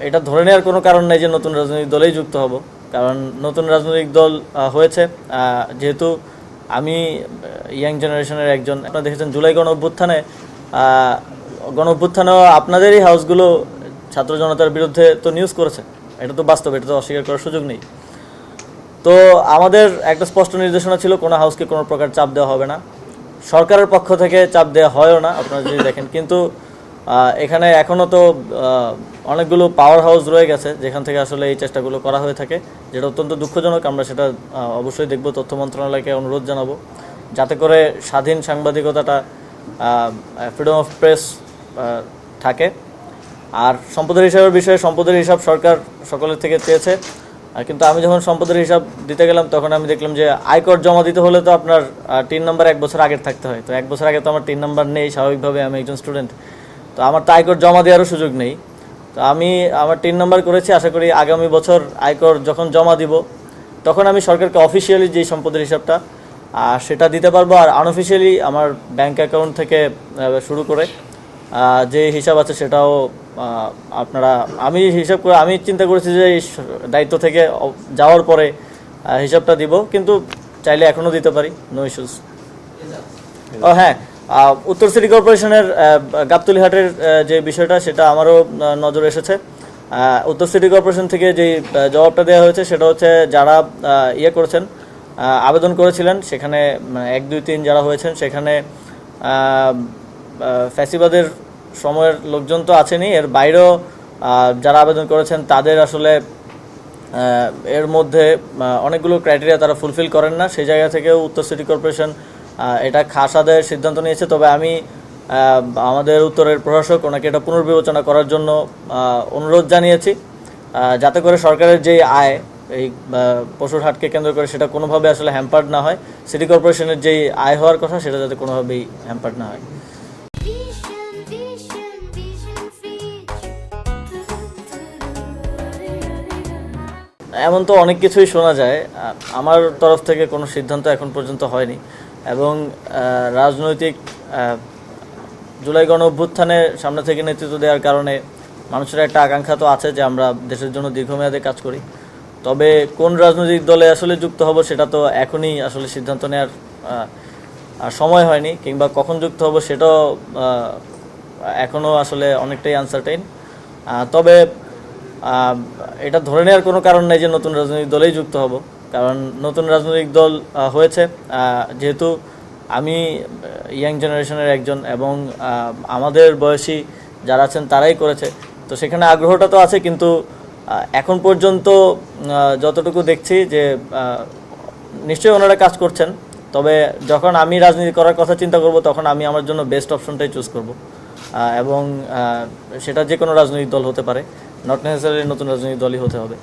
এটা ধরে নেওয়ার কোনো কারণ নেই যে নতুন রাজনৈতিক দলেই যুক্ত হব, কারণ নতুন রাজনৈতিক দল হয়েছে। যেহেতু আমি ইয়াং জেনারেশনের একজন, আপনারা দেখেছেন জুলাই গণ অভ্যুত্থানেও আপনাদেরই হাউসগুলো ছাত্র জনতার বিরুদ্ধে তো নিউজ করেছে, এটা তো বাস্তব, এটা তো অস্বীকার করার সুযোগ নেই। তো আমাদের একটা স্পষ্ট নির্দেশনা ছিল কোনো হাউসকে কোনো প্রকার চাপ দেওয়া হবে না, সরকারের পক্ষ থেকে চাপ দেওয়া হয়ও না আপনারা যদি দেখেন। কিন্তু এখানে এখনও তো অনেকগুলো পাওয়ার হাউস রয়ে গেছে যেখান থেকে আসলে এই চেষ্টাগুলো করা হয়ে থাকে, যেটা অত্যন্ত দুঃখজনক। আমরা সেটা অবশ্যই দেখব, তথ্য মন্ত্রণালয়কে অনুরোধ জানাবো যাতে করে স্বাধীন সাংবাদিকতাটা, ফ্রিডম অফ প্রেস থাকে। আর সম্পদের হিসাবের বিষয়ে সম্পদের হিসাব সরকার সকলের থেকে চেয়েছে, কিন্তু আমি যখন সম্পদের হিসাব দিতে গেলাম তখন আমি দেখলাম যে আয়কর জমা দিতে হলে তো আপনার 3 নম্বর 1 বছর আগের থাকতে হয়। তো 1 বছর আগে তো আমার 3 নম্বর নেই, স্বাভাবিকভাবে আমি একজন স্টুডেন্ট, তো আমার তো আয়কর জমা দেওয়ারও সুযোগ নেই। তো আমি আমার 3 নম্বর করেছি, আশা করি আগামী বছর আয়কর যখন জমা দিব তখন আমি সরকারকে অফিসিয়ালি যেই সম্পদের হিসাবটা সেটা দিতে পারবো। আর আনঅফিসিয়ালি আমার ব্যাংক অ্যাকাউন্ট থেকে শুরু করে যে হিসাব আছে সেটাও আপনারা, আমি চিন্তা করেছি যে এই দায়িত্ব থেকে যাওয়ার পরে হিসাবটা দিব, কিন্তু চাইলে এখনও দিতে পারি, নো ইস্যুস। ও হ্যাঁ, উত্তর সিটি কর্পোরেশনের গাবতলী হাটের যে বিষয়টা সেটা আমারও নজরে এসেছে। উত্তর সিটি কর্পোরেশন থেকে যেই জবাবটা দেওয়া হয়েছে সেটা হচ্ছে যারা করেছেন, আবেদন করেছিলেন, সেখানে 1, 2, 3 যারা হয়েছেন সেখানে ফ্যাসিবাদের সময়ের লোকজন তো আছেনই, এর বাইরেও যারা আবেদন করেছেন তাদের আসলে এর মধ্যে অনেকগুলো ক্রাইটেরিয়া তারা ফুলফিল করেন না। সেই জায়গা থেকেও উত্তর সিটি কর্পোরেশন এটা খাস আদায়ের সিদ্ধান্ত নিয়েছে। তবে আমি আমাদের উত্তরের প্রশাসক ওনাকে এটা পুনর্বিবেচনা করার জন্য অনুরোধ জানিয়েছি, যাতে করে সরকারের যেই আয় এই পশুর হাটকে কেন্দ্র করে সেটা কোনোভাবে আসলে হ্যাম্পার্ড না হয়, সিটি কর্পোরেশনের যেই আয় হওয়ার কথা সেটা যাতে কোনোভাবেই হ্যাম্পার্ড না হয়। এমন তো অনেক কিছুই শোনা যায়, আমার তরফ থেকে কোনো সিদ্ধান্ত এখন পর্যন্ত হয়নি। এবং রাজনৈতিক জুলাই গণ অভ্যুত্থানে সামনে থেকে নেতৃত্ব দেওয়ার কারণে মানুষের একটা আকাঙ্ক্ষা তো আছে যে আমরা দেশের জন্য দীর্ঘমেয়াদে কাজ করি। তবে কোন রাজনৈতিক দলে আসলে যুক্ত হব সেটা তো এখনই আসলে সিদ্ধান্ত নেওয়ার সময় হয়নি, কিংবা কখন যুক্ত হব সেটাও এখনও আসলে অনেকটাই আনসার্টেইন। তবে এটা ধরে নেওয়ার কোনো কারণ নেই যে নতুন রাজনৈতিক দলেই যুক্ত হব, কারণ নতুন রাজনৈতিক দল হয়েছে। যেহেতু আমি ইয়াং জেনারেশনের একজন এবং আমাদের বয়সী যারা আছেন তারাই করেছে, তো সেখানে আগ্রহটা তো আছে। কিন্তু এখন পর্যন্ত যতটুকু দেখছি যে নিশ্চয়ই ওনারা কাজ করছেন, তবে যখন আমি রাজনীতি করার কথা চিন্তা করব তখন আমি আমার জন্য বেস্ট অপশনটাই চুজ করব, এবং সেটা যে কোনো রাজনৈতিক দল হতে পারে, নট নেসেসারি নতুন রাজনৈতিক দলই হতে হবে।